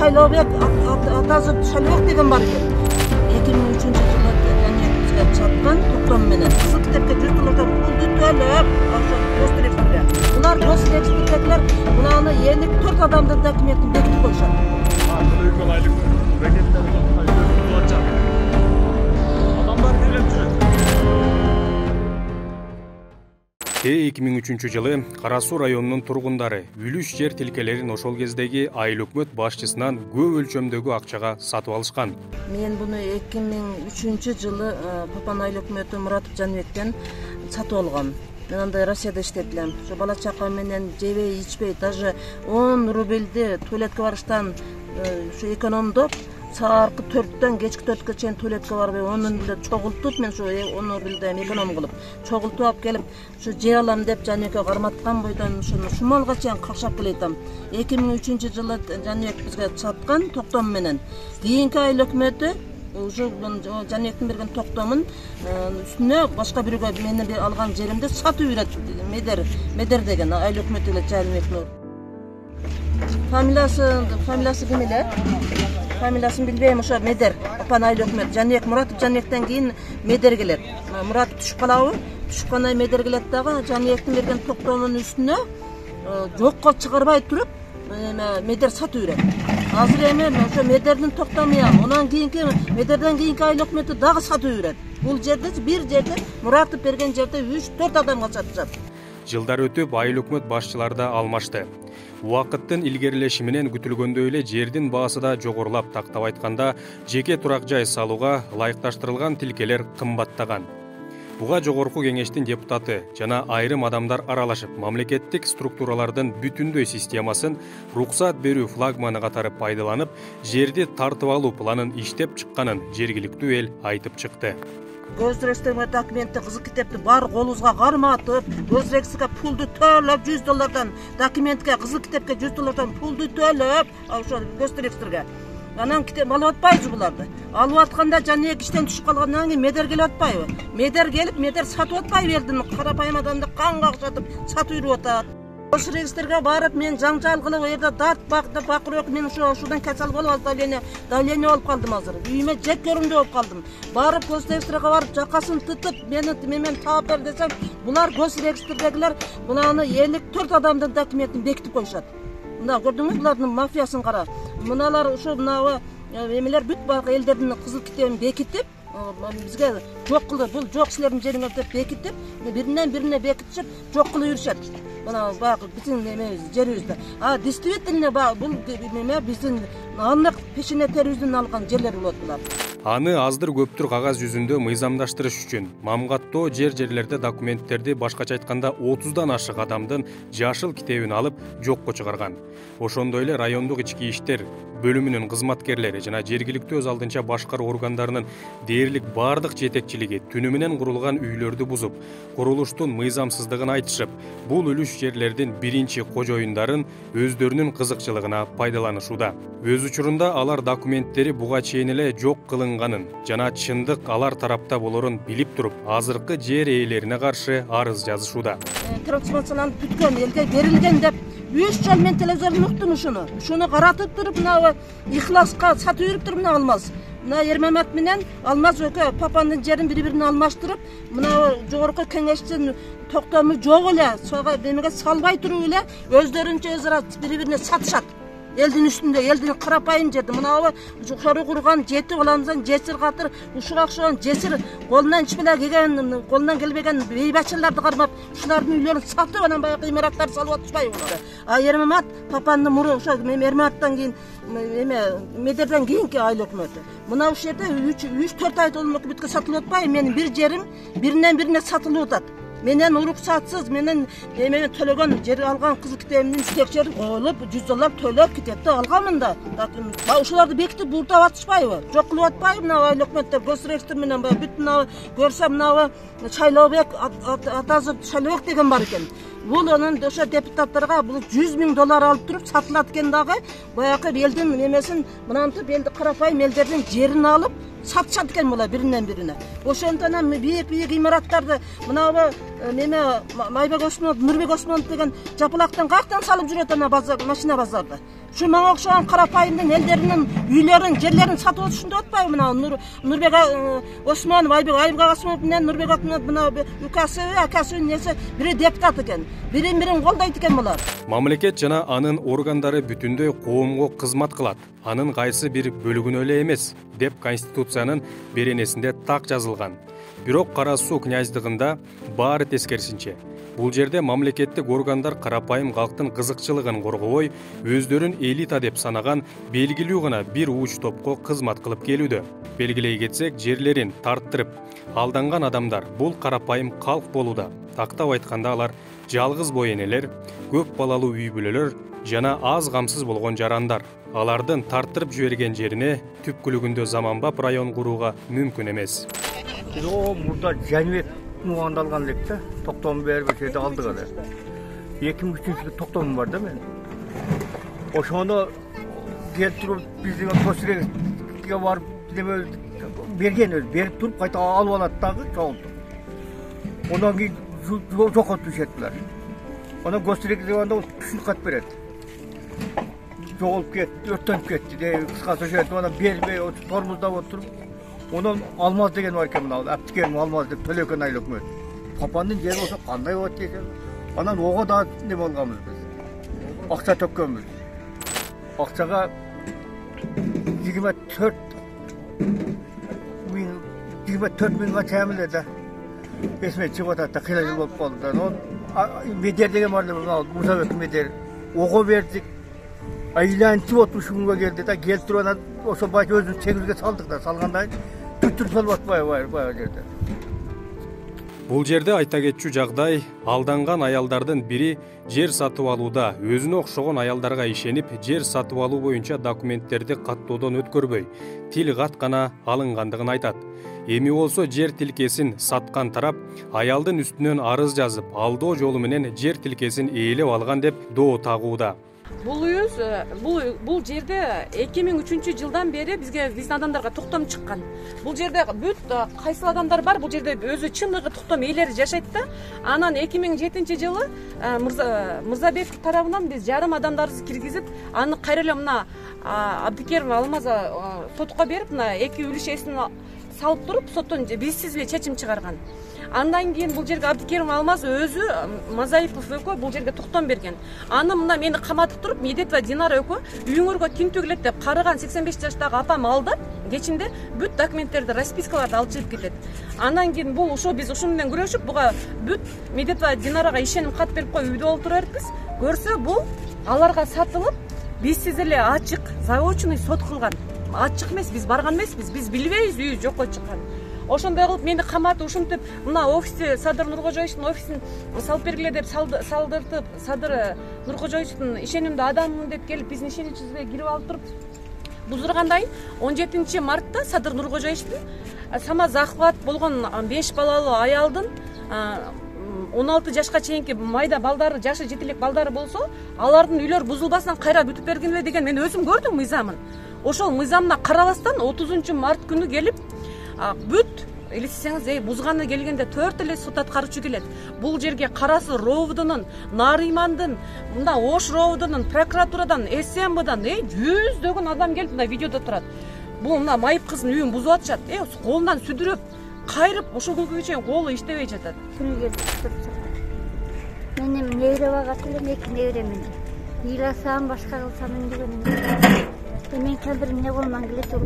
Шайлообек атасы Шайлообек деген бар екен. 2003 жылы бизге чапкан токтом менен кызыл китепке 100 доллардан пулду төлөп, госрегистрге. Булар госрегистрдегилер мынаны 54 адамдын документин бекитип коюшат. Те 2003 жылы Кара Суу районунун тургундары үлүш жер тилкелерин ошол кездеги айыл өкмөт башчысынан көп өлчөмдөгү акчага сатып алышкан. Мен буну 2003 жылы Папан айыл өкмөтү Муратов Жаныбектен сатып алгам. Мен анда Россияда иштеп элем. Ошо бала чака менен жебей, ичпей, даже 10 рубльди туалетке барыштан ушу экономдоп, сааркы 4-төн кечки 4-кө чейин туалетке барбай, онун эле чогултуп, мен ушу 10 рубльди эконом кылып, чогултуп алып келип, ушу жей алам деп Жаныбекке карматкан бойдон ушуну шумалга чейин какшап келатам. 2003 жылы Жаныбек бизге саткан токтом менен. Кийинки айыл өкмөтү ушу Жаныбектин берген токтомун үстүнө башка бирөөгө менин алган жеримди сатып үйрөт. Медер деген айыл өкмөтү эле Жаныбектин. Фамилиясы ким эле? Фамилиясын билбейм, ошо Медер. Папан айыл өкмөт Жаныбек Муратов Жаныбектен кийин Медер келет. Муратов түшүп калабы? Түшүп калгандай Медер келет дагы Жаныбектин берген токтомунун үстүнө жокко чыгарбай туруп, Медер сатып үйрөт. Азыр эми ошо Медердин токтому, анан кийинки Медерден кийинки айыл өкмөтү дагы сатып үйрөт. Бул жерде бир жерде Муратов берген жерде 3-4 адамга сатышат. Жылдар өтүп айыл өкмөт башчылары да алмашты. Убакыттын илгерилеши менен күтүлгөндөй эле жердин баасы да жогорулап, тактап айтканда жеке турак жай салууга ылайыкташтырылган тилкелер кымбаттаган. Буга жогорку кеңештин депутаты жана айрым адамдар аралашып, мамлекеттик структуралардын бүтүндөй системасын руксат берүү флагманы катары пайдаланып, жерди тартып алуу планын иштеп чыкканын жергиликтүү эл айтып чыкты. Госрегистрге документти кызыл китепти бар колубузга карматып, госрегистрге пулду төлөп 100 доллардан, документке кызыл китепке 100 доллардан пулду төлөп, ошо госрегистрге. Анан китеп алып атпайбыз буларды. Алып атканда Жаныбек иштен түшүп калгандан кийин Медер келип атпайбы? Медер келип, Медер сатып атпайбы элдин карапайым адамды канга акшатып сатып үйрөп атат. Госрегистрге барып мен жаңжал кылып, жерде дарт бакырып, мен ушудан касал болуп давление болуп калдым азыр. Үйүмө жек көрүндө болуп калдым. Барып госрегистрге барып жакасын тытып, мени таап бер десем, булар госрегистрдегилер мынаны 54 адамдын документин бекитип коюшат. Мына көрдүңүз, булардын мафиясын кара. Мыналар ушу эмелер бүт башка элдердин кызыл китебин бекитип, бизге жок кылып, бул жок силердин жериңер деп бекитип, биринен бирине бекитишип, жок кылып жүрүшөт. Мына баягы биздин жерибизде. Действительно бул биздин анык пешене терибизден алган жерлер болот булар. Аны аздыр көптүр кагаз жүзүндө мыйзамдаштырыш үчүн мамгаттоо жерлерде документтерди башкача айтканда 30дан ашык адамдын жашыл китебин алып жокко чыгарган. Ошондой эле райондук ички иштер бөлүмүнүн кызматкерлери жана жергиликтүү өз алдынча башкаруу органдарынын дээрлик бардык жетекчилиги түнү менен курулган үйлөрдү бузуп, курулуштун мыйзамсыздыгын айтышып, бул үлүш жерлердин биринчи кожоюндарын өздөрүнүн кызыкчылыгына пайдаланышууда. Өз учурунда алар документтери буга чейин эле жок кылынганын жана чындык алар тарапта болорун билип туруп, азыркы жер ээлерине каршы арыз жазышууда. Трансформацияланып бүткөн элге берилген деп 3 жол мен телевизордон уктум ушуну. Ушуну каратып туруп, мына ихласка сатып үйрүп туруп, мына Алмаз. Мына Эрмемет менен Алмаз экөө Папандын жерин бири-бирине алмаштырып, мына жогорку кеңештин токтому жок эле, сога демеге салбай туруп эле өздөрүнчө өзара бири-бирине сатышат. Элдин үстүндө, элдин карапайым жерди. Мына жукшары курган жети баламыздан жесир катыр, ушуга окшогон жесир колунан ичпеле келген, колунан келбеген бейбачыларды кармап, ушулардын үйлөрүн сатып, анан баягы имараттар салып атышпайбы булар. Эрмемет Папандын муру ошо Эрмеметтен кийин Медерден кийинки айыл өкмөтү. Мына ушул жерде 3-4 ай толмок бүткө сатылып атпайбы? Менин бир жерим биринен бирине сатылып атат. Менен уруксатсыз, менен төлөгөн жер алган кызыл китебимдин текшерип коюлуп, 100 доллар төлөп китепти алганмын да. Ушуларды бекитип буртап атышпайбы? Жок кылып атпайбы? Мына айыл өкмөттөр госрегистр менен бүт мына көрсө мына Шайлообек атасы Шайлообек деген бар экен. Бул анын ошо депутаттарга бул 100 000 доллар алып туруп сатылат экен дагы. Баягы элдин немесин мынантип элди карапайым элдердин жерин алып сатышат экен булар биринен бирине. Ошондон анан бийик имараттарды мына Майбек Осмонов, Нурбек Осмонов деген жапалактан каяктан салып жүрөт ана базар, машина базарда. Şu manga okşagan karapayımдын элдеринин үйлөрүн, жерлерин сатып отушун деп атпайбы? Мына Нурбек Осмонов, Айбек Касымов менен Нурбек Акмет мына укасы, акасы несе бири депутат экен. Бирин колдойт экен булар. Мамлекет жана анын органдары бүтүндөй коомго кызмат кылат. Анын кайсы бир бөлүгүнө эле эмес, деп Конституциянын беренесинде так жазылган. Бирок Кара Суу князьдыгында баары тескерисинче. Бул жерде мамлекеттик органдар карапайым калктын кызыкчылыгын коргобой, өздөрүн элита деп санаган белгилүү гана бир уч топко кызмат кылып келүүдө. Белгилей кетсек, жерлерин тарттырып алданган адамдар бул карапайым калк болууда. Тактап айтканда алар жалгыз бой энелер, көп балалуу үй бүлөлөр жана аз камсыз болгон жарандар. Алардын тарттырып жиберген жерине түпкүлүгүндө заманбап район курууга мүмкүн эмес. Мурда Жаныбек муандалган элек да, токтом берип жерде алдык эле. 2003-жылы токтомум бар да мен. Ошону келтирип биздин көчүрөгө барып неме берген өз, берип туруп кайта алып алат дагы чогултуп. Ondan ki çok etmişler. Ona gösterek zamanda düşünük kat beret. Çoğulup gitti, örtlenip gitti de kıskası şey etti. Ona bir tormuzda oturup ondan almaz degen var ki bunu aptikerim almaz dep tölöken aylık mı? Papanın yeri olsa kanday ot diyeceğim. Ondan oğa da ne bolgamız biz. Akça tökkönmüz. Akçaga 24 bin kaçayımız da. Besme çıkıp da kıyıcı bolup kaldı. Meder degen vardı bunu Musa Bek meder. Oğa verdik. Aylançı otmuşumga geldi da geltir ona oşo baş özün çegirge saldık da salganda түттүр салып атпай баягы жерде. Бул жерде айта кетчү жагдай, алданган аялдардын бири жер сатып алууда өзүнө окшогон аялдарга ишенип, жер сатып алуу боюнча документтерди каттоодон өткөрбөй, тил кат гана алынгандыгын айтат. Эми болсо жер тилкесин саткан тарап аялдын үстүнөн арыз жазып, алдоо жолу менен жер тилкесин ээлеп алган деп доо тагууда. Бул жерде 2003-жылдан бери бизге биздин адамдарга токтом чыккан. Бул жерде бүт кайсыл адамдар бар, бул жерде өзү чыныгы токтом ээлери жашайт да. Анан 2007-жылы Мырзабеков тарабынан биз жарым адамдарыбызды киргизип, аны кайра эле мына Абдикерим Алмаза сотко берип, мына эки үлүшесин салып туруп, соттон бизсиз эле чечим чыгарган. Андан кийин бул жерге Абдикерим Алмаз өзү Мазаипов экөө бул жерге токтом берген. Аны мына мени каматып туруп, Медетова Динара экөө үйүңөргө тинтүү келет деп карыган 85 жаштагы апам алдап, кечинде бүт документтерди, распискаларды алып чыгып кетет. Андан кийин бул биз ушун менен күрөшүп, буга бүт Медетова Динарага ишеним кат берип коюп үйдө олтура бериппиз. Көрсө бул аларга сатылып, бизсиз эле ачык, заочный сот кылган. Ачык эмес, биз барган эмеспиз, биз билбейбиз үйү жокко чыккан. Ошондой кылып мени каматып ушинтип мына офисте Садыр Нуркожоевичтин офисин салып бергиле деп салдыртып, Садыр Нуркожоевичтин ишенимдүү адаммын деп келип биздин ишенимчибизге кирип алып туруп буздургандан кийин 17 мартта Садыр Нуркожоевичтин самаз захват болгон 5 балалуу аялдын 16 жашка чейинки майда балдары, жашы жетилек балдары болсо, алардын үйлөр бузулбастан кайра бүтүп бергиле деген мен өзүм көрдүм мыйзамын. Ошол мыйзамына карабастан 30 март күнү келип бүт элестесеңиз, бузганы келгенде 4 эле сот аткаруучу келет. Бул жерге Карасы ровдунун, Наримандын, мында Ош ровдунун, прокуратурадан, СМБдан жүздөгөн адам келип мына видеодо турат. Бул мына майып кыздын үйүн бузуп атышат. Колунан сүдүрөп, кайрып, ошол күнгө чейин колу иштебей жатат. Күнү келип менин небере багат элем, 2 неберемен. Ыйласам башка кылсам эндеген. Мен кабир эмне болман келет ол.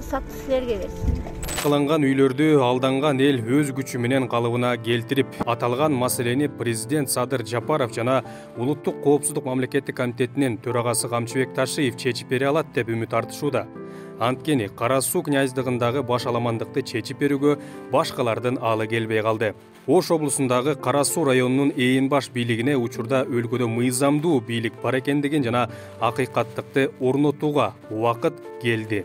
Сатып силерге берсин. Кылынган үйлөрдү алданган эл өз күчү менен калыбына келтирип, аталган маселени президент Садыр Жапаров жана Улуттук коопсуздук мамлекеттик комитетинин төрагасы Камчыбек Ташиев чечип бере алат деп үмүт артышууда. Анткени Кара Суу князьдыгындагы баш аламандыкты чечип берүүгө башкалардын алы келбей калды. Ош облусундагы Кара Суу районунун ээн баш бийлигине учурда өлкөдө мыйзамдуу бийлик бар экендигин жана акыйкаттыкты орнотууга убакыт келди.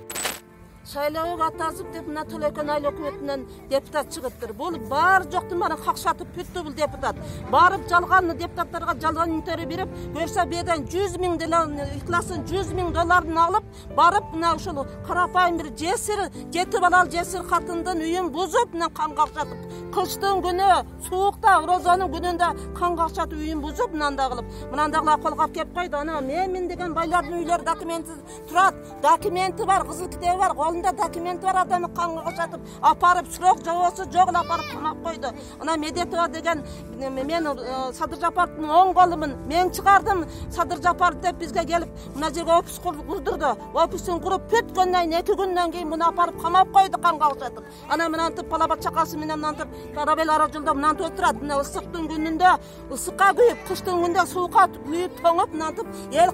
шайлап атазып деп мына Төлекен айыл өкмөтүнөн депутат чыгыптыр. Бул бар жоктун баарын какшатып бүттү бул депутат. Барып жалган депутаттарга жалган интервью берип, көрсө беден 100 000 ыкласын 100 000 долларын алып, барып мына ушул карапайым бир жесир, 7 балал жесир катындын үйүн бузуп, мына кан какшатып, кыштын күнү, суукта, розонун күнүндө кан какшатып үйүн бузуп, мындай кылып, мындай колго алып кеп койду. Ана мен деген байлардын үйлөрү документи турат, документи бар, кызыл китеби бар, колунда документи бар, адамды канга какшатып, апарып срок жобосу жок эле апарып камап койду. Ана Медетова деген мен Садыр Жапаровдун оң колумун, мен чыгардым Садыр Жапаров деп бизге келип, мына жерге офис курдурду. Офисин куруп бүткөндөн 2 күндөн кийин муну апарып камап койду канга какшатып. Ана мынантип Палабат чакасы менен мынантип Карабел ара жолдо мынантип отурат. Мына ысыктын күнүндө ысыкка күйүп, кыштын күнүндө суукка күйүп тоңуп мынантип эл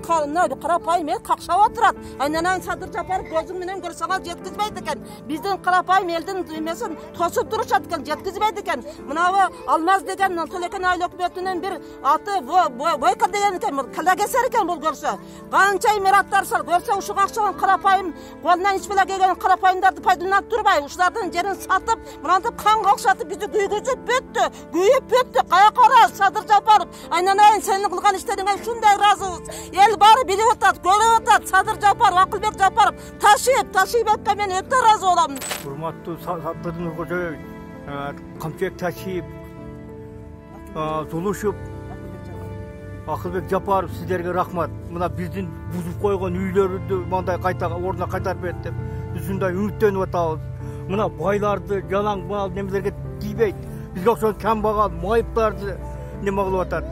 карапайым эл какшап отурат. Айнанан Садыр Жапаров көзүң менен көрсөң жеткизбейт экен. Биздин карапайым элдин эмесин тосуп турушат экен, жеткизбейт экен. Мынабы Алмаз деген Төлекен айыл өкмөтүнүн бир аты Бойко деген экен, калагесер экен бул көрсө. Канча имараттар сал көрсө ушу какшаган карапайым колунан иш беле келген карапайымдарды пайдаланып турбай, ушулардын жерин сатып, мынантип кан какшатып бизди күйгүзүп бүттү, күйүп бүттү. Кая кара Садыр Жапаров, айнанайын сенин кылган иштериңе ушундай ыраазыбыз. Эл баары билип атат, көрүп атат. Садыр Жапаров, Акылбек Жапаров ташып атка мен өтө ыраазы болом. Урматтуу Садыр Нуркожоевич, камчек ташып, зулушуп, Акылбек Жапаров сиздерге рахмат. Мына биздин бузуп койгон үйлөрүндү мындай кайта ордуна кайтарып берет деп биз ушундай үмүттөнүп атабыз. Мына байларды жалаң мал немелерге тийбейт. Бизге окшогон камбагал майыптарды неме кылып атат.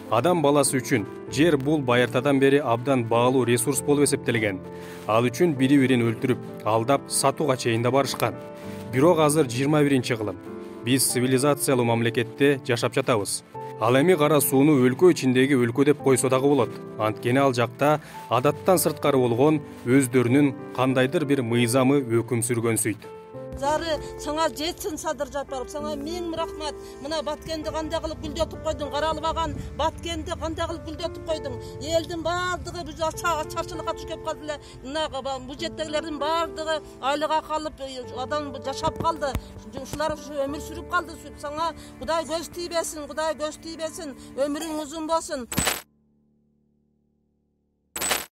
Адам баласы үчүн жер бул байыртадан бери абдан баалуу ресурс болуп эсептелген. Ал үчүн бири-бирин өлтүрүп, алдап, сатууга чейин да барышкан. Бирок азыр 21-кылым. Биз цивилизациялуу мамлекетте жашап жатабыз. Ал эми кара сууну өлкө ичиндеги өлкө деп койсо дагы болот. Анткени ал жакта адаттан сырткары болгон өздөрүнүн кандайдыр бир мыйзамы өкүм сүргөнсүйт. Зары саңа жетсин Садыр Жапаров, саңа миң рахмат. Мына Баткенди кандай кылып гүлдөтүп койдуң, каралбаган Баткенди кандай кылып гүлдөтүп койдуң. Элдин бардыгы биз чарчылыкка түшүп калды эле. Мына бюджеттегилердин бардыгы айлыга калып, адам жашап калды. Ушулар өмүр сүрүп калды. Саңа Кудай көз тийбесин, Кудай көз тийбесин. Өмүрүң узун болсун.